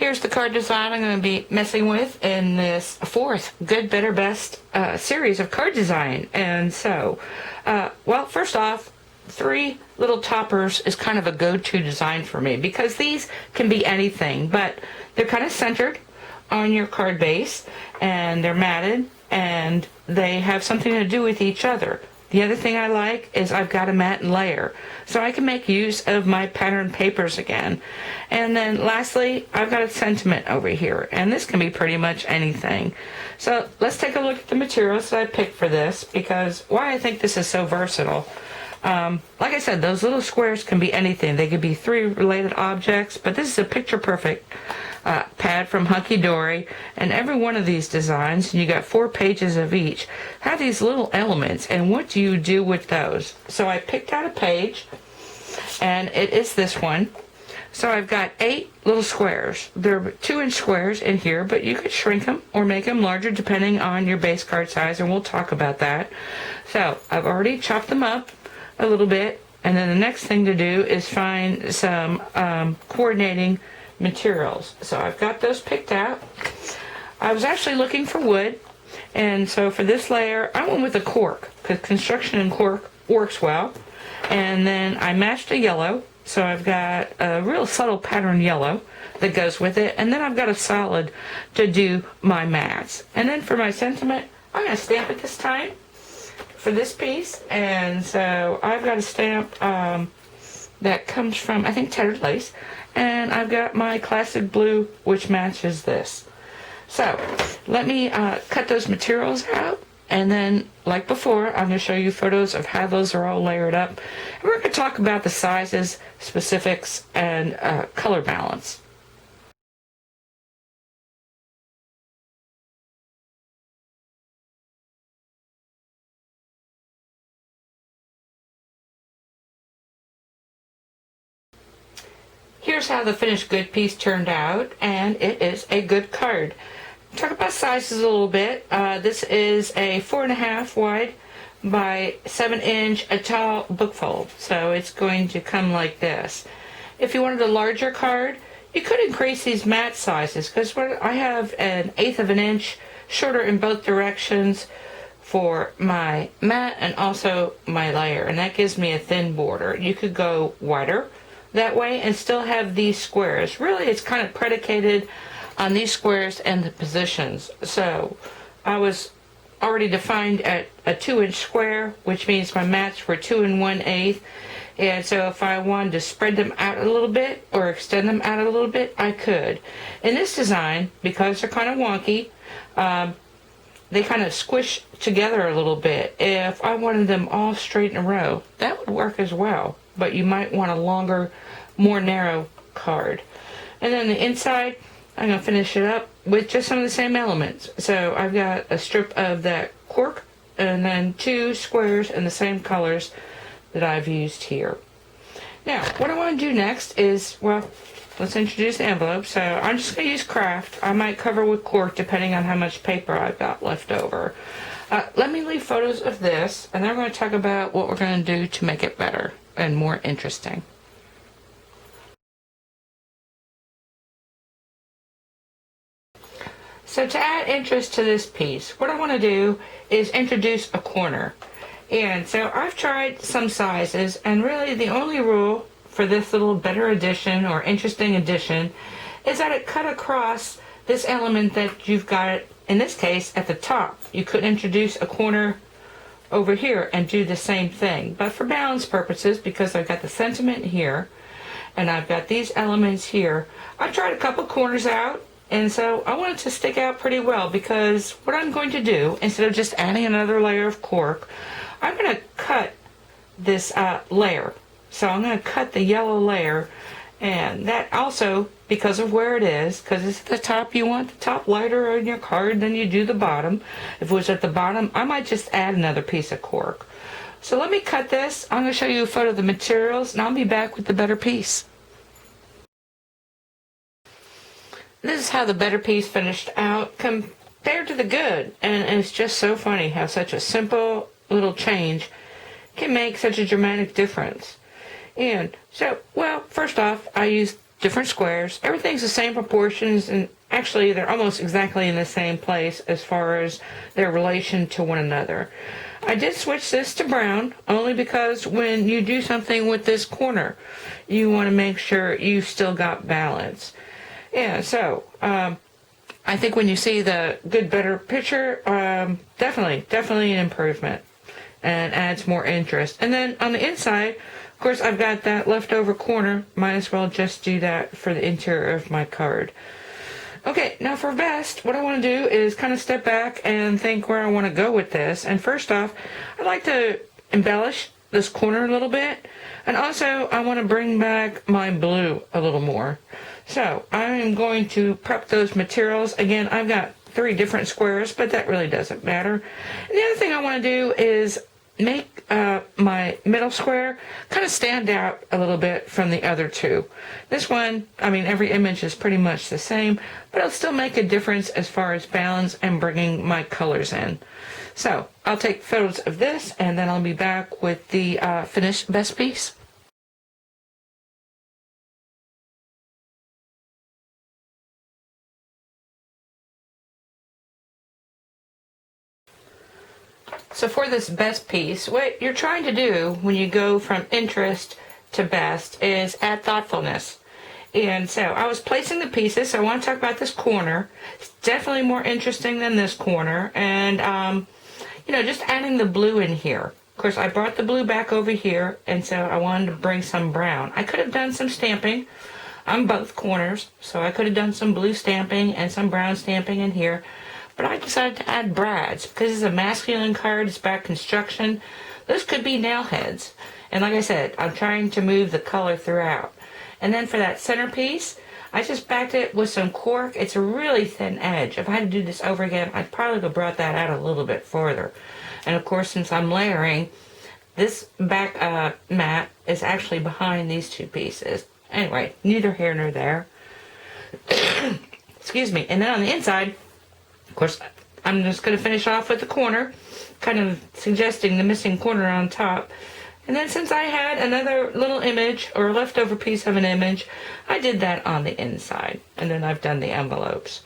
Here's the card design I'm going to be messing with in this fourth Good, Better, Best series of card design. And so, well, first off, 3 little toppers is kind of a go-to design for me because these can be anything, but they're kind of centered on your card base and they're matted and they have something to do with each other. The other thing I like is I've got a matte and layer, so I can make use of my pattern papers again. And then lastly, I've got a sentiment over here, and this can be pretty much anything. So let's take a look at the materials that I picked for this, because why I think this is so versatile. Like I said, those little squares can be anything. They could be 3 related objects, but this is a picture-perfect pad from Hunky Dory, and every one of these designs, you got 4 pages of each, have these little elements, and what do you do with those? So I picked out a page, and it is this one. So I've got 8 little squares. They're 2-inch squares in here, but you could shrink them or make them larger depending on your base card size, and we'll talk about that. So I've already chopped them up a little bit, and then the next thing to do is find some coordinating materials. So I've got those picked out. I was actually looking for wood, and so for this layer I went with a cork because construction and cork works well. And then I matched a yellow, so I've got a real subtle pattern yellow that goes with it, and then I've got a solid to do my mats. And then for my sentiment, I'm going to stamp it this time for this piece, and so I've got a stamp that comes from, I think, Tattered Lace, and I've got my classic blue, which matches this. So let me cut those materials out, and then, like before, I'm going to show you photos of how those are all layered up. And we're going to talk about the sizes, specifics, and color balance. Here's how the finished good piece turned out, and it is a good card. Talk about sizes a little bit. This is a 4.5 wide by 7-inch a tall bookfold, so it's going to come like this. If you wanted a larger card, you could increase these mat sizes, because I have an 1/8 of an inch shorter in both directions for my mat and also my layer, and that gives me a thin border. You could go wider that way and still have these squares. Really, it's kind of predicated on these squares and the positions. So I was already defined at a 2-inch square, which means my mats were 2 1/8. And so if I wanted to spread them out a little bit or extend them out a little bit, I could. In this design, because they're kind of wonky, they kind of squish together a little bit. If I wanted them all straight in a row, that would work as well. But you might want a longer, more narrow card. And then the inside, I'm going to finish it up with just some of the same elements. So I've got a strip of that cork and then 2 squares in the same colors that I've used here. Now, what I want to do next is, well, let's introduce the envelope. So I'm just going to use craft. I might cover with cork depending on how much paper I've got left over. Let me leave photos of this, and then we're going to talk about what we're going to do to make it better and more interesting. So to add interest to this piece, what I want to do is introduce a corner. And so I've tried some sizes, and really the only rule for this little better addition or interesting addition is that it cut across this element that you've got, in this case, at the top. You could introduce a corner over here and do the same thing. But for balance purposes, because I've got the sentiment here, and I've got these elements here, I've tried a couple corners out, and so I want it to stick out pretty well, because what I'm going to do, instead of just adding another layer of cork, I'm going to cut this layer. So I'm going to cut the yellow layer, and that also, because of where it is, because it's at the top, you want the top lighter on your card than you do the bottom. If it was at the bottom, I might just add another piece of cork. So let me cut this. I'm going to show you a photo of the materials, and I'll be back with the better piece. This is how the better piece finished out compared to the good, and it's just so funny how such a simple little change can make such a dramatic difference. And so, well, first off, I used different squares. Everything's the same proportions, and actually they're almost exactly in the same place as far as their relation to one another. I did switch this to brown only because when you do something with this corner, you want to make sure you've still got balance. Yeah, so I think when you see the good, better picture, definitely an improvement and adds more interest. And then on the inside, of course, I've got that leftover corner. Might as well just do that for the interior of my card. Okay, now for best, what I want to do is kind of step back and think where I want to go with this. And first off, I'd like to embellish this corner a little bit. And also, I want to bring back my blue a little more. So, I'm going to prep those materials. Again, I've got 3 different squares, but that really doesn't matter. And the other thing I want to do is make my middle square kind of stand out a little bit from the other 2. This one, I mean, every image is pretty much the same, but it'll still make a difference as far as balance and bringing my colors in. So I'll take photos of this, and then I'll be back with the finished best piece. So for this best piece, what you're trying to do when you go from interest to best is add thoughtfulness. And so I was placing the pieces, so I want to talk about this corner. It's definitely more interesting than this corner. And, just adding the blue in here. Of course, I brought the blue back over here, and so I wanted to bring some brown. I could have done some stamping on both corners, so I could have done some blue stamping and some brown stamping in here. But I decided to add brads because it's a masculine card. It's about construction. Those could be nail heads. And like I said, I'm trying to move the color throughout. And then for that centerpiece, I just backed it with some cork. It's a really thin edge. If I had to do this over again, I'd probably have brought that out a little bit further. And of course, since I'm layering, this back mat is actually behind these 2 pieces. Anyway, neither here nor there. Excuse me. And then on the inside, of course, I'm just going to finish off with the corner, kind of suggesting the missing corner on top. And then since I had another little image or a leftover piece of an image, I did that on the inside. And then I've done the envelopes.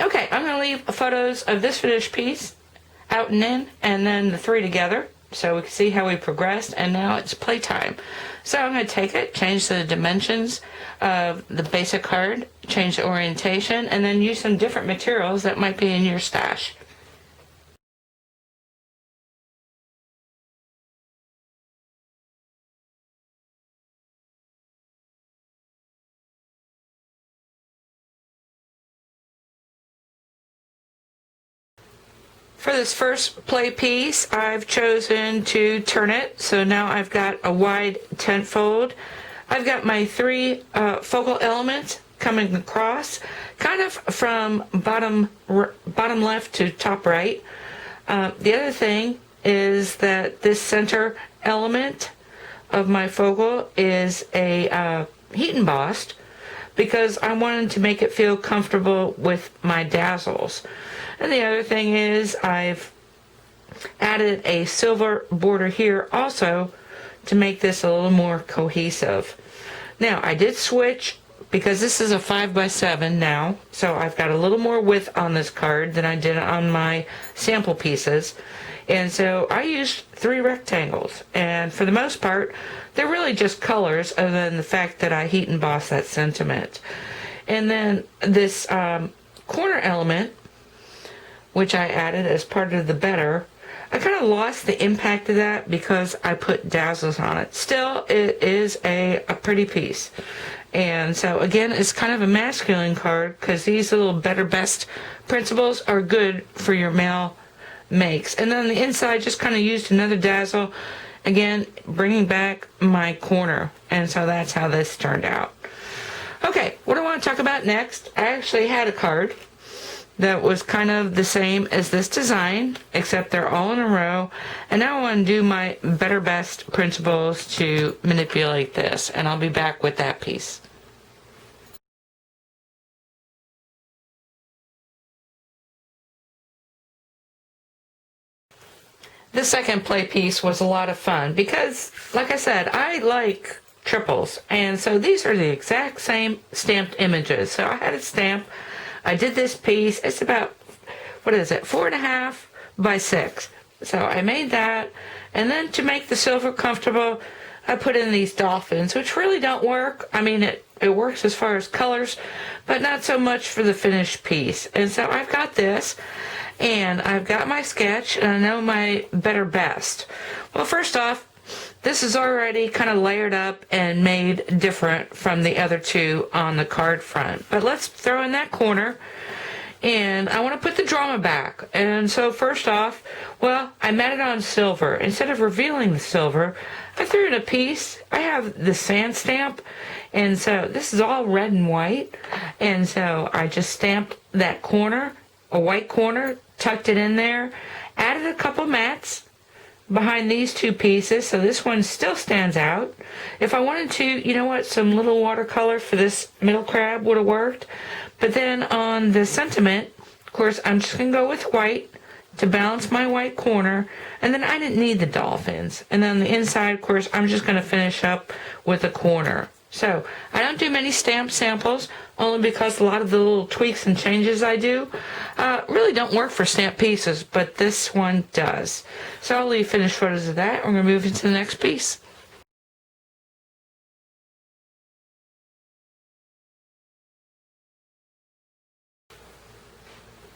Okay, I'm going to leave photos of this finished piece out and in, and then the 3 together, so we can see how we progressed. And now it's playtime. So I'm going to take it, change the dimensions of the basic card, change the orientation, and then use some different materials that might be in your stash. For this first play piece, I've chosen to turn it, so now I've got a wide tent fold. I've got my 3 focal elements coming across, kind of from bottom left to top right. The other thing is that this center element of my focal is a heat embossed because I wanted to make it feel comfortable with my dazzles. And the other thing is I've added a silver border here also to make this a little more cohesive. Now, I did switch because this is a 5x7 now, so I've got a little more width on this card than I did on my sample pieces. And so I used 3 rectangles, and for the most part, they're really just colors other than the fact that I heat embossed that sentiment. And then this corner element, which I added as part of the better, I kind of lost the impact of that because I put dazzles on it. Still, it is a pretty piece. And so, again, it's kind of a masculine card because these little better best principles are good for your male makes. And then the inside just kind of used another dazzle, again, bringing back my corner. And so that's how this turned out. Okay, what I want to talk about next, I actually had a card that was kind of the same as this design, except they're all in a row. And now I want to do my better best principles to manipulate this, and I'll be back with that piece. The second play piece was a lot of fun because, like I said, I like triples. And so these are the exact same stamped images. So I had it stamped. I did this piece. It's about, 4.5 by 6. So I made that. And then to make the silver comfortable, I put in these dolphins, which really don't work. I mean, it works as far as colors, but not so much for the finished piece. And so I've got this, and I've got my sketch, and I know my better best. Well, first off, this is already kind of layered up and made different from the other two on the card front. But let's throw in that corner. And I want to put the drama back. And so first off, I matted on silver. Instead of revealing the silver, I threw in a piece. I have the sand stamp. And so this is all red and white. And so I just stamped that corner, a white corner, tucked it in there, added a couple mats behind these two pieces. So this one still stands out. If I wanted to, some little watercolor for this middle crab would have worked. But then on the sentiment, of course, I'm just going to go with white to balance my white corner. And then I didn't need the dolphins. And then the inside, of course, I'm just going to finish up with a corner. So I don't do many stamp samples, only because a lot of the little tweaks and changes I do really don't work for stamp pieces, but this one does. So I'll leave finished photos of that. We're going to move into the next piece.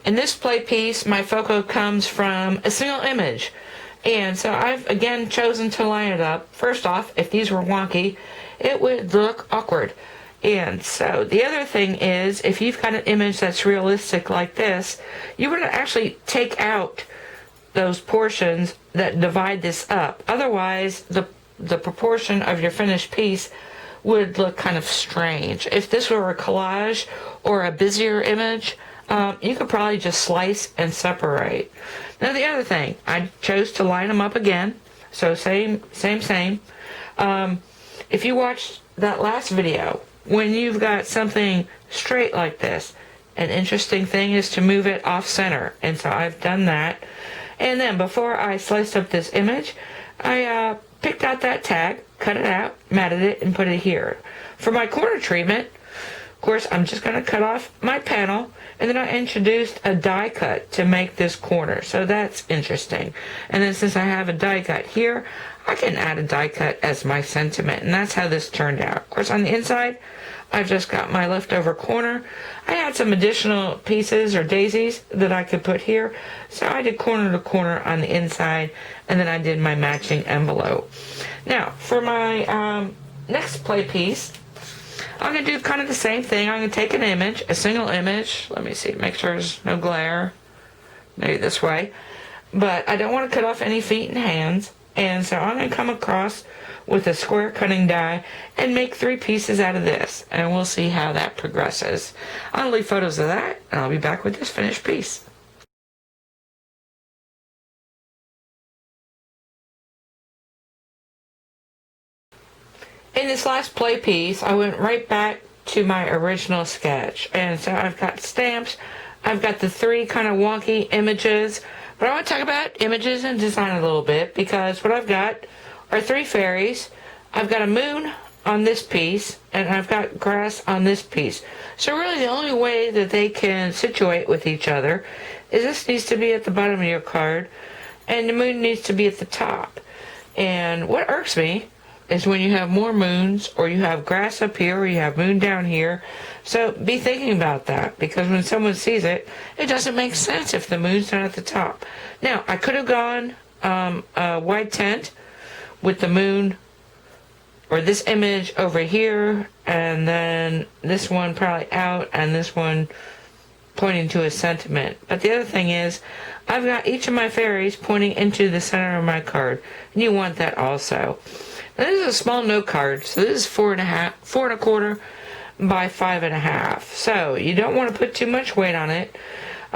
In this play piece, my photo comes from a single image. And so I've, again, chosen to line it up. First off, if these were wonky, it would look awkward. And so the other thing is, if you've got an image that's realistic like this, you would actually take out those portions that divide this up. Otherwise, the proportion of your finished piece would look kind of strange. If this were a collage or a busier image, you could probably just slice and separate. Now the other thing, I chose to line them up again. So same. If you watched that last video, when you've got something straight like this, an interesting thing is to move it off center. And so I've done that. And then before I sliced up this image, I picked out that tag, cut it out, matted it, and put it here. For my corner treatment, of course, I'm just going to cut off my panel, and then I introduced a die cut to make this corner. So that's interesting. And then since I have a die cut here, I can add a die cut as my sentiment. And that's how this turned out. Of course, on the inside, I've just got my leftover corner. I had some additional pieces or daisies that I could put here. So I did corner to corner on the inside, and then I did my matching envelope. Now, for my next play piece, I'm going to do kind of the same thing. I'm going to take an image, a single image. Let me see, make sure there's no glare. Maybe this way. But I don't want to cut off any feet and hands. And so I'm going to come across with a square cutting die and make 3 pieces out of this. And we'll see how that progresses. I'll leave photos of that, and I'll be back with this finished piece. In this last play piece, I went right back to my original sketch. And so I've got stamps. I've got the 3 kind of wonky images. But I want to talk about images and design a little bit, because what I've got are 3 fairies. I've got a moon on this piece, and I've got grass on this piece. So really the only way that they can situate with each other is this needs to be at the bottom of your card, and the moon needs to be at the top. And what irks me is when you have more moons, or you have grass up here, or you have moon down here. So be thinking about that, because when someone sees it, it doesn't make sense if the moon's not at the top. Now, I could have gone a wide tent with the moon, or this image over here, and then this one probably out, and this one pointing to a sentiment. But the other thing is, I've got each of my fairies pointing into the center of my card, and you want that also. Now, this is a small note card, so this is 4.25 by 5.5. So you don't want to put too much weight on it.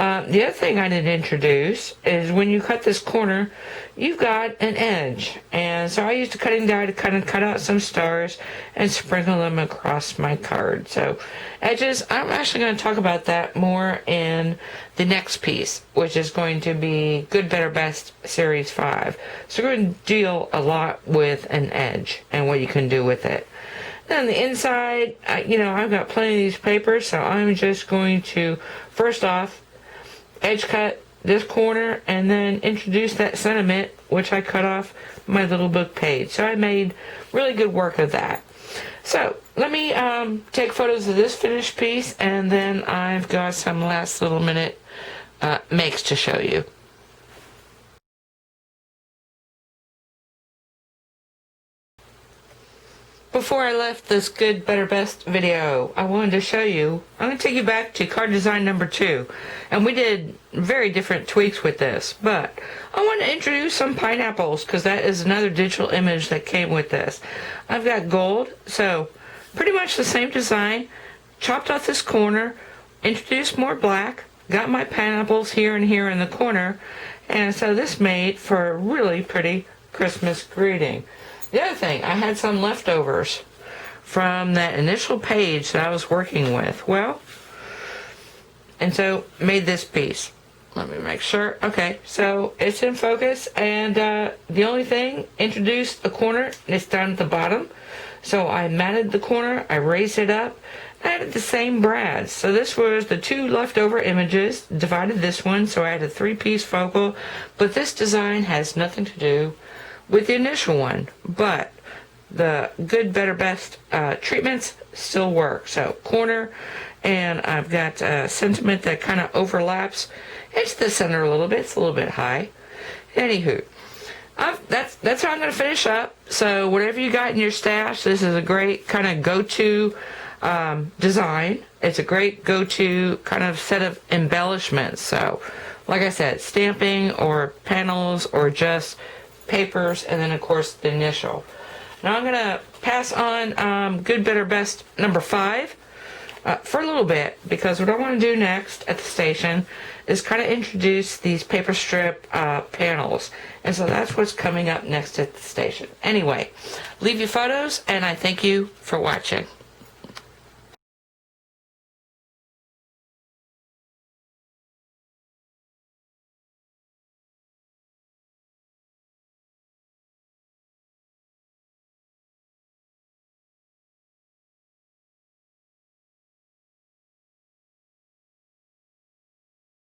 The other thing I didn't introduce is when you cut this corner, you've got an edge. And so I used a cutting die to kind of cut out some stars and sprinkle them across my card. So edges, I'm actually going to talk about that more in the next piece, which is going to be Good, Better, Best Series 5. So we're going to deal a lot with an edge and what you can do with it. On the inside, I've got plenty of these papers, so I'm just going to, first off, edge cut this corner and then introduce that sentiment, which I cut off my little book page. So I made really good work of that. So let me take photos of this finished piece, and then I've got some last little minute makes to show you. Before I left this Good, Better, Best video, I wanted to show you, I'm going to take you back to card design number 2. And we did very different tweaks with this. But I want to introduce some pineapples, because that is another digital image that came with this. I've got gold, so pretty much the same design. Chopped off this corner, introduced more black, got my pineapples here and here in the corner. And so this made for a really pretty Christmas greeting. The other thing, I had some leftovers from that initial page that I was working with. And so made this piece. Let me make sure. Okay, so it's in focus, and the only thing, introduced a corner, it's down at the bottom. So I matted the corner, I raised it up, I added the same brads. So this was the 2 leftover images, divided this one, so I had a 3-piece focal, but this design has nothing to do with the initial one, but the Good, Better, Best treatments still work. So corner, and I've got a sentiment that kind of overlaps. It's the center a little bit. It's a little bit high. Anywho, that's how I'm going to finish up. So whatever you got in your stash, this is a great kind of go-to design. It's a great go-to kind of set of embellishments. So like I said, stamping or panels or just papers, and then of course the initial. Now I'm going to pass on Good, Better, Best number 5 for a little bit, because what I want to do next at the station is kind of introduce these paper strip panels, and so that's what's coming up next at the station. Anyway, leave your photos, and I thank you for watching.